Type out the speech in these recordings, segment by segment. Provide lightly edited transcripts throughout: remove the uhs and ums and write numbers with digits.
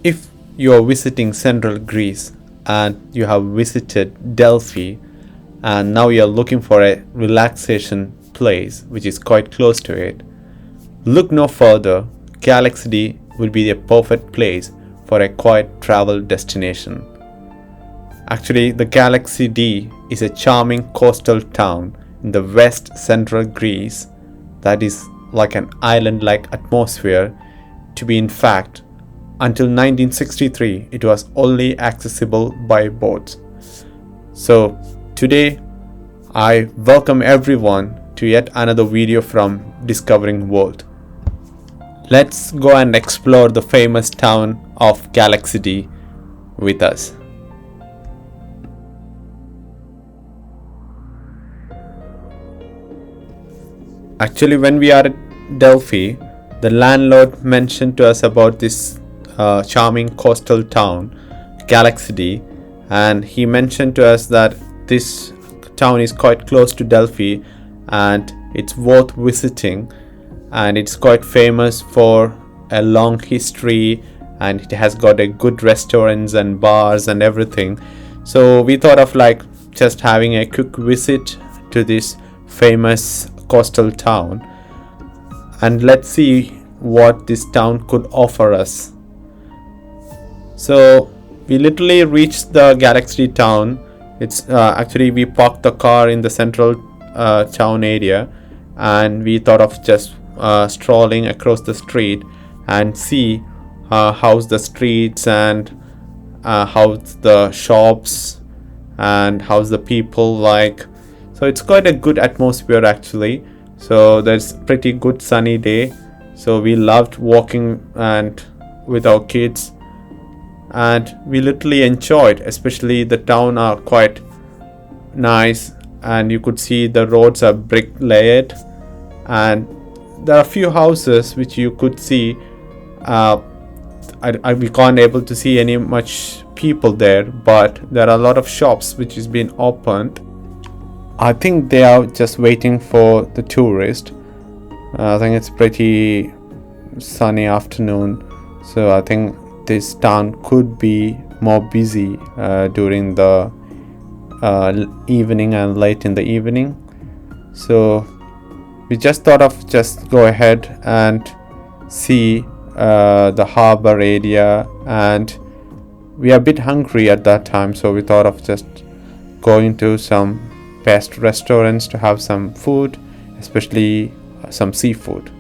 If you are visiting central Greece and you have visited Delphi and now you are looking for a relaxation place which is quite close to it, look no further. Galaxidi would be the perfect place for a quiet travel destination. Actually, the Galaxidi is a charming coastal town in the west central Greece that is like an island like atmosphere. To be in fact, until 1963, it was only accessible by boats. So, today, I welcome everyone to yet another video from Discovering World. Let's go and explore the famous town of Galaxidi with us. Actually, when we are at Delphi, the landlord mentioned to us about this charming coastal town, Galaxidi, and he mentioned to us that this town is quite close to Delphi and it's worth visiting, and it's quite famous for a long history, and it has got a good restaurants and bars and everything. So we thought of like just having a quick visit to this famous coastal town, and let's see what this town could offer us. So we literally reached the Galaxy town. It's actually we parked the car in the central town area, and we thought of just strolling across the street and see how's the streets and how's the shops and how's the people like. So it's quite a good atmosphere actually. So there's pretty good sunny day. So we loved walking and with our kids, and we literally enjoyed, especially the town are quite nice, and you could see the roads are brick layered, and there are a few houses which you could see. We can't able to see any much people there, but there are a lot of shops which is being opened. I think they are just waiting for the tourist. I think it's pretty sunny afternoon, so I think this town could be more busy during the evening and late in the evening. So we just thought of just go ahead and see the harbor area, and we are a bit hungry at that time, so we thought of just going to some best restaurants to have some food, especially some seafood.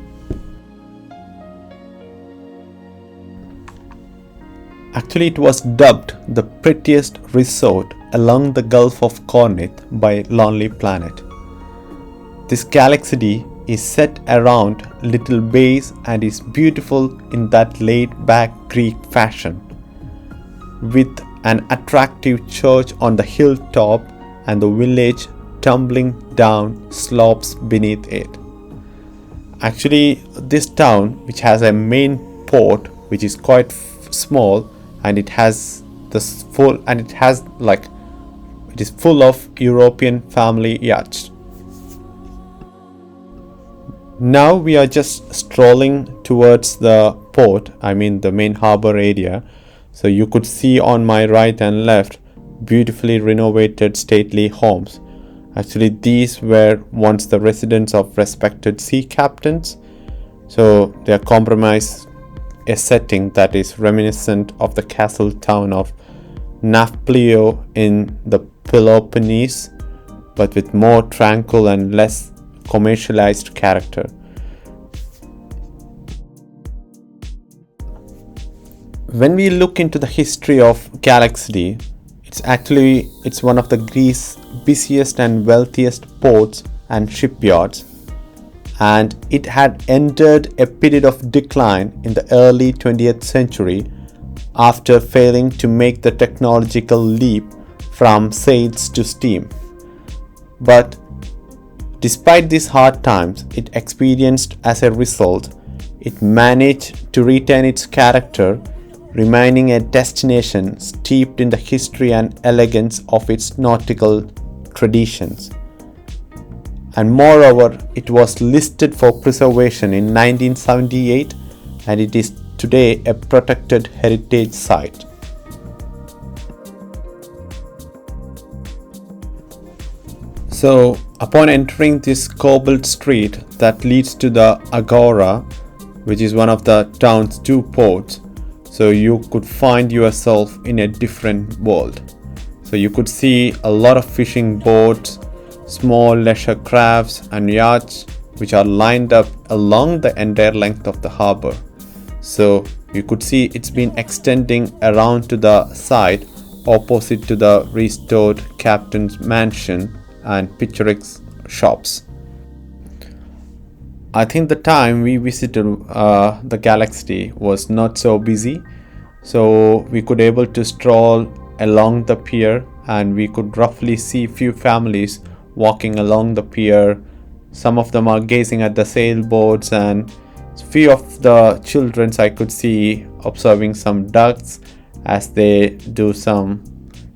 Actually, it was dubbed the prettiest resort along the Gulf of Corinth by Lonely Planet. This Galaxidi is set around little bays and is beautiful in that laid-back Greek fashion, with an attractive church on the hilltop and the village tumbling down slopes beneath it. Actually, this town, which has a main port which is quite small, and it has this full, and it has like it is full of European family yachts. Now we are just strolling towards the port, I mean the main harbor area. So you could see on my right and left beautifully renovated stately homes. Actually, these were once the residence of respected sea captains. So they are compromised a setting that is reminiscent of the castle town of Nafplio in the Peloponnese, but with more tranquil and less commercialized character. When we look into the history of Galaxidi, it's one of the Greece's busiest and wealthiest ports and shipyards, and it had entered a period of decline in the early 20th century after failing to make the technological leap from sails to steam. But despite these hard times it experienced as a result, it managed to retain its character, remaining a destination steeped in the history and elegance of its nautical traditions. And moreover, it was listed for preservation in 1978, and it is today a protected heritage site. So, upon entering this cobbled street that leads to the Agora, which is one of the town's two ports, so you could find yourself in a different world. So you could see a lot of fishing boats, small leisure crafts and yachts which are lined up along the entire length of the harbor. So you could see it's been extending around to the side opposite to the restored captain's mansion and picturesque shops. I think the time we visited the Galaxidi was not so busy, so we could able to stroll along the pier and we could roughly see few families walking along the pier. Some of them are gazing at the sailboats and few of the children I could see observing some ducks as they do some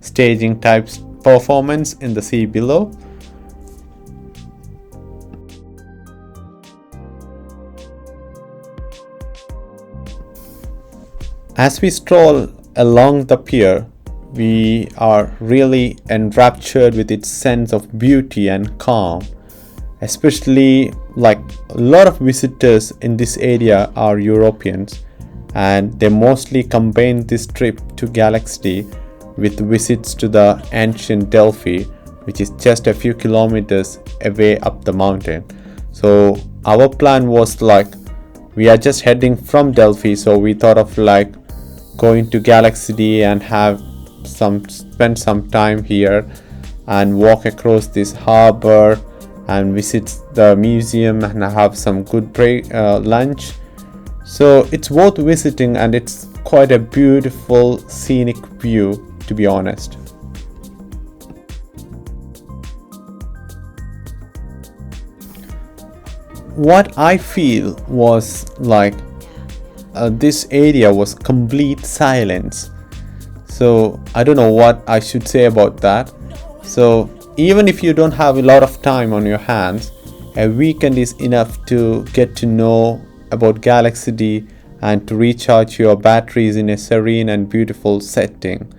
staging types performance in the sea below. As we stroll along the pier, we are really enraptured with its sense of beauty and calm. Especially like a lot of visitors in this area are Europeans, and they mostly combine this trip to Galaxidi with visits to the ancient Delphi, which is just a few kilometers away up the mountain. So our plan was like, we are just heading from Delphi, so we thought of like going to Galaxidi and spend some time here and walk across this harbor and visit the museum and have some good lunch. So it's worth visiting and it's quite a beautiful scenic view, to be honest. What I feel was like this area was complete silence. So I don't know what I should say about that. So even if you don't have a lot of time on your hands, a weekend is enough to get to know about Galaxidi and to recharge your batteries in a serene and beautiful setting.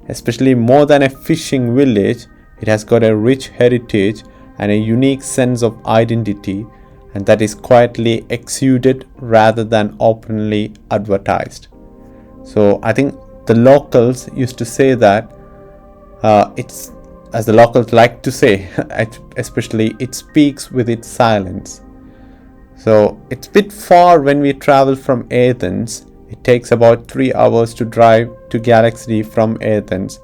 Especially more than a fishing village, it has got a rich heritage and a unique sense of identity, and that is quietly exuded rather than openly advertised. So I think the locals used to say that it's, as the locals like to say, especially it speaks with its silence. So it's a bit far when we travel from Athens. It takes about 3 hours to drive to Galaxidi from Athens.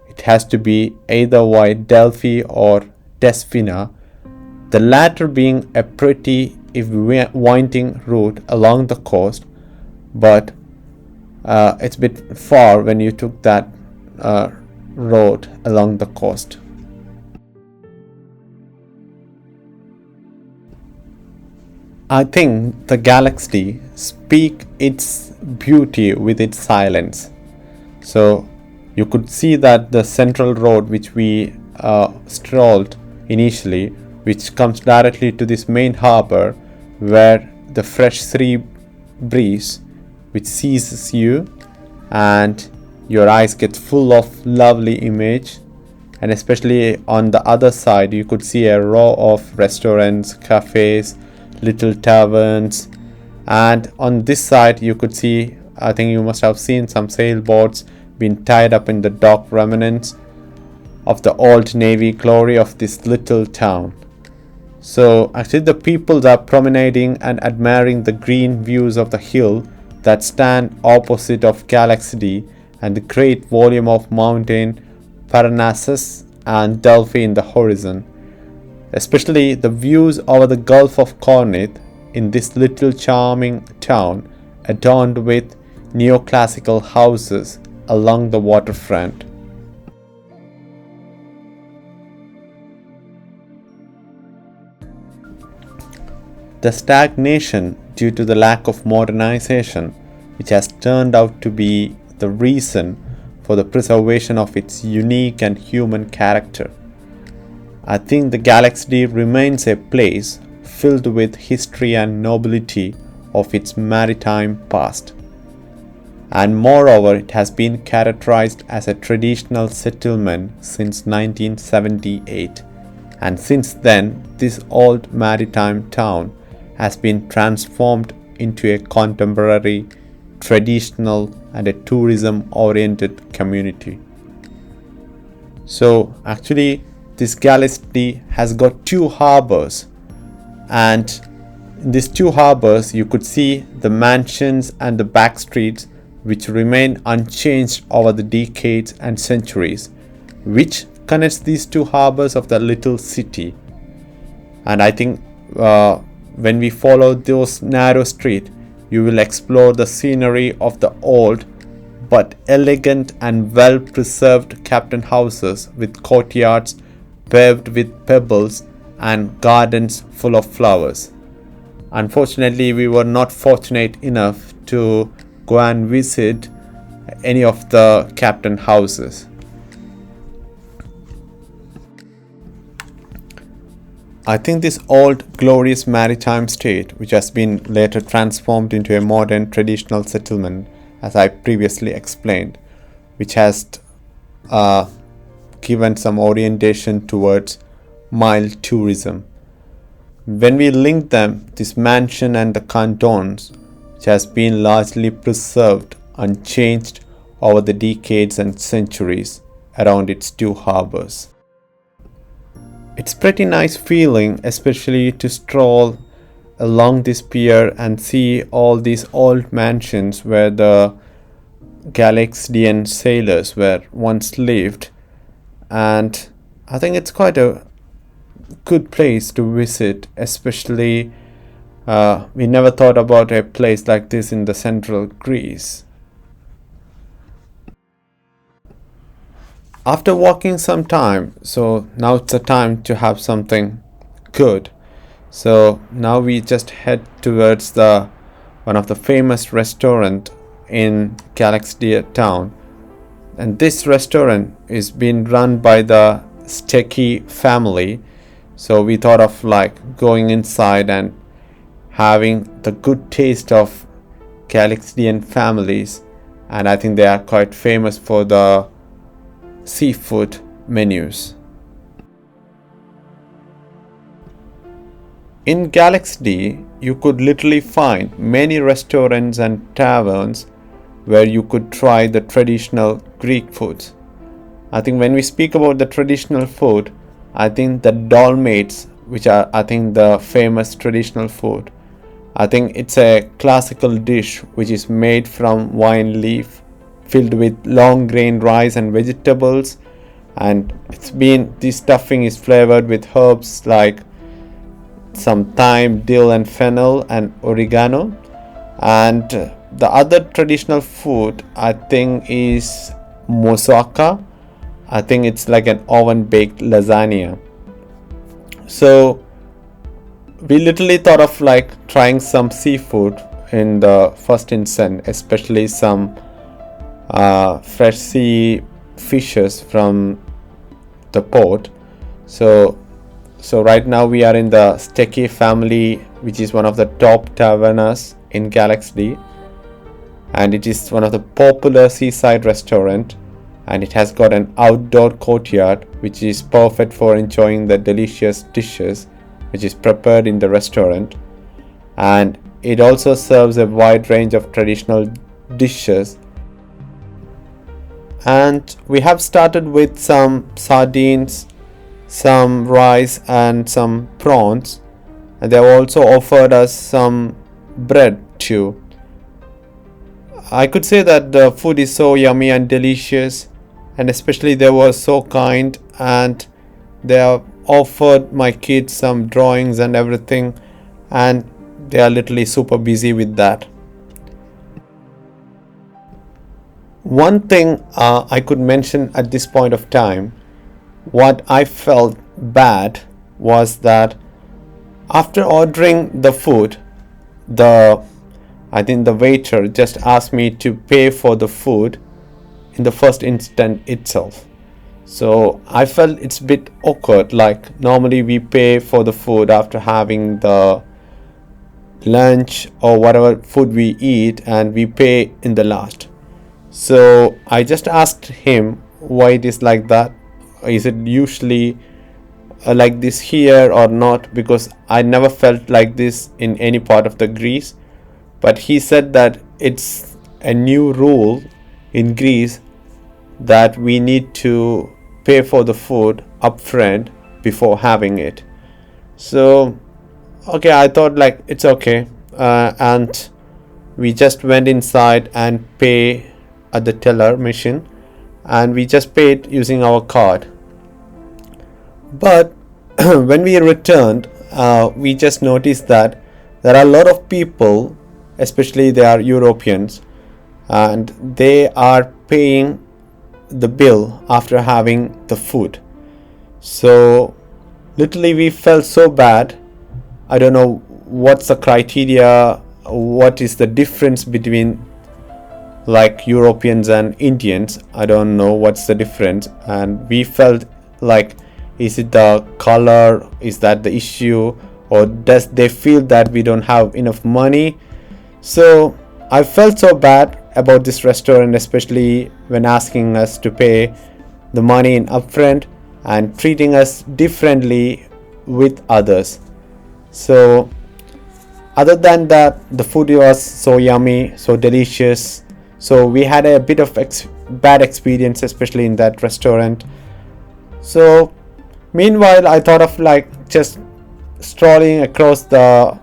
It has to be either via Delphi or Despina, the latter being a pretty if winding route along the coast, but it's a bit far when you took that road along the coast. I think the Galaxidi speak its beauty with its silence. So you could see that the central road which we strolled initially, which comes directly to this main harbor where the fresh sea breeze which seizes you and your eyes get full of lovely image, and especially on the other side you could see a row of restaurants, cafes, little taverns, and on this side you could see, I think you must have seen some sailboats being tied up in the dock remnants of the old navy glory of this little town. So actually the peoples are promenading and admiring the green views of the hill that stand opposite of Galaxidi and the great volume of mountain Parnassus and Delphi in the horizon. Especially the views over the Gulf of Corinth in this little charming town adorned with neoclassical houses along the waterfront. The stagnation due to the lack of modernization, which has turned out to be the reason for the preservation of its unique and human character. I think the Galaxidi remains a place filled with history and nobility of its maritime past. and moreover it has been characterized as a traditional settlement since 1978, and since then this old maritime town has been transformed into a contemporary, traditional and a tourism oriented community. So actually this Galaxidi has got two harbors, and in these two harbors you could see the mansions and the back streets which remain unchanged over the decades and centuries, which connects these two harbors of the little city. And I think when we follow those narrow streets, you will explore the scenery of the old but elegant and well preserved captain houses with courtyards paved with pebbles and gardens full of flowers. Unfortunately, we were not fortunate enough to go and visit any of the captain houses. I think this old glorious maritime state, which has been later transformed into a modern traditional settlement, as I previously explained, which has given some orientation towards mild tourism. When we link them, this mansion and the cantons, which has been largely preserved unchanged over the decades and centuries around its two harbors. It's pretty nice feeling, especially to stroll along this pier and see all these old mansions where the Galaxidian sailors were once lived, and I think it's quite a good place to visit, especially we never thought about a place like this in the central Greece. After walking some time, so now it's a time to have something good. So now we just head towards one of the famous restaurant in Galaxidi town, and this restaurant is being run by the Stecky family. So we thought of like going inside and having the good taste of Galaxidian families, and I think they are quite famous for the seafood menus. In Galaxidi, you could literally find many restaurants and taverns where you could try the traditional Greek foods. I think when we speak about the traditional food, I think the dolmades, which are I think the famous traditional food, I think it's a classical dish which is made from wine leaf filled with long grain rice and vegetables, and this stuffing is flavored with herbs like some thyme, dill and fennel and oregano. And the other traditional food I think is moussaka. I think it's like an oven baked lasagna. So we literally thought of like trying some seafood in the first instance, especially some fresh sea fishes from the port. So right now we are in the Stecky family, which is one of the top tavernas in Galaxidi, and it is one of the popular seaside restaurant, and it has got an outdoor courtyard which is perfect for enjoying the delicious dishes which is prepared in the restaurant, and it also serves a wide range of traditional dishes. And we have started with some sardines, some rice and some prawns, and they have also offered us some bread too. I could say that the food is so yummy and delicious, and especially they were so kind, and they have offered my kids some drawings and everything, and they are literally super busy with that. One thing I could mention at this point of time, what I felt bad was that after ordering the food, I think the waiter just asked me to pay for the food in the first instant itself. So I felt it's a bit awkward, like normally we pay for the food after having the lunch or whatever food we eat, and we pay in the last. So I just asked him why it is like that. Is it usually like this here or not? Because I never felt like this in any part of the Greece. But he said that it's a new rule in Greece that we need to pay for the food upfront before having it. So okay, I thought like it's okay, and we just went inside and pay at the teller machine, and we just paid using our card. But when we returned, we just noticed that there are a lot of people, especially they are Europeans, and they are paying the bill after having the food. So literally we felt so bad. I don't know what's the criteria, what is the difference between like Europeans and Indians. I don't know what's the difference, and we felt like, is it the color, is that the issue, or does they feel that we don't have enough money? So I felt so bad about this restaurant, especially when asking us to pay the money in upfront and treating us differently with others. So other than that, the food was so yummy, so delicious. So we had a bit of bad experience, especially in that restaurant. So meanwhile, I thought of like just strolling across the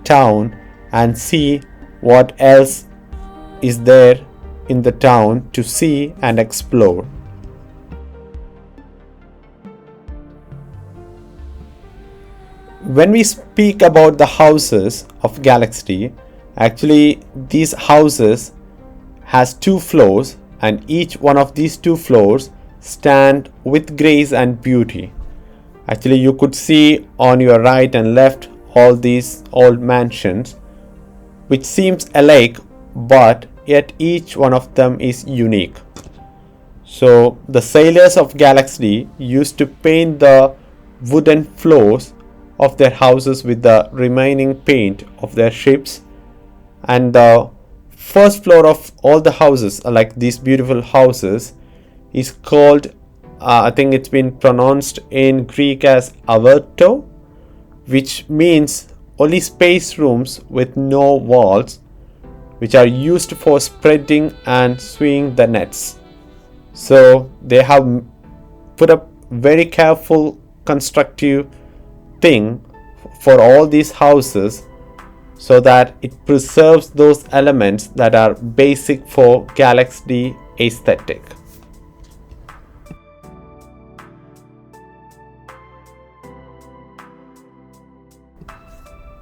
town and see what else is there in the town to see and explore. When we speak about the houses of Galaxidi, actually these houses has 2 floors, and each one of these 2 floors stand with grace and beauty. Actually, you could see on your right and left all these old mansions, which seems alike, but yet each one of them is unique. So the sailors of Galaxidi used to paint the wooden floors of their houses with the remaining paint of their ships, and the first floor of all the houses, like these beautiful houses, is called, I think it's been pronounced in Greek as averto, which means only space rooms with no walls, which are used for spreading and swinging the nets. So they have put up very careful constructive thing for all these houses, so that it preserves those elements that are basic for Galaxidi aesthetic.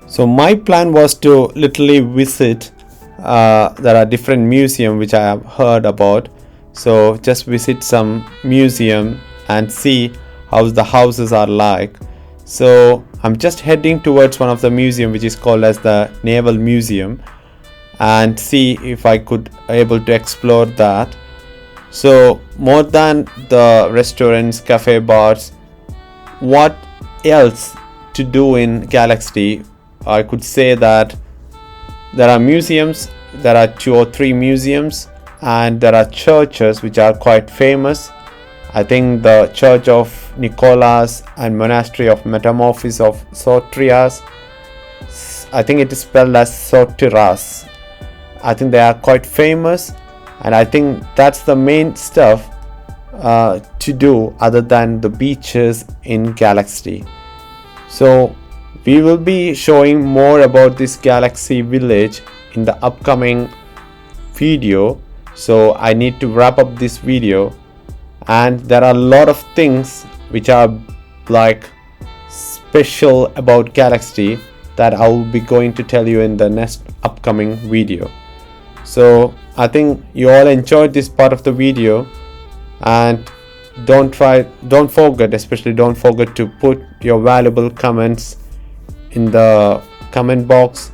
So my plan was to literally visit, there are different museums which I have heard about, so just visit some museum and see how the houses are like. So I'm just heading towards one of the museum which is called as the Naval Museum, and see if I could able to explore that. So more than the restaurants, cafe, bars, what else to do in Galaxidi? I could say that there are museums, there are 2 or 3 museums, and there are churches which are quite famous. I think the Church of Nicholas and Monastery of Metamorphosis of Soterias, I think it is spelled as Sotiras. I think they are quite famous, and I think that's the main stuff to do other than the beaches in Galaxidi. So we will be showing more about this Galaxy village in the upcoming video. So I need to wrap up this video, and there are a lot of things which are like special about Galaxidi that I will be going to tell you in the next upcoming video. So I think you all enjoyed this part of the video, and don't forget to put your valuable comments in the comment box,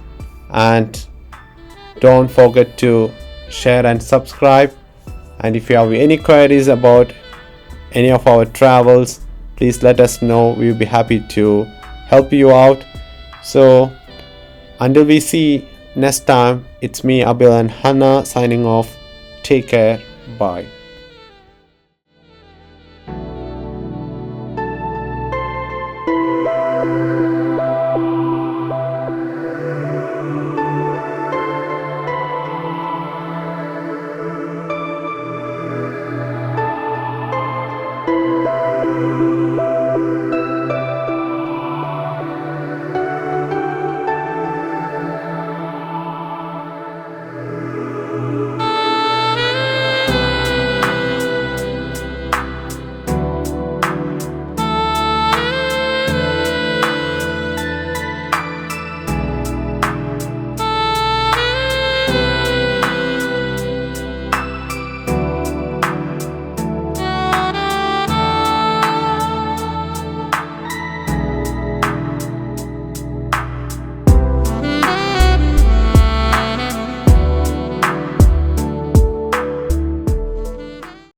and don't forget to share and subscribe. And if you have any queries about any of our travels, please let us know. We'll be happy to help you out. So until we see next time, it's me, Abil, and Hannah signing off. Take care. Bye.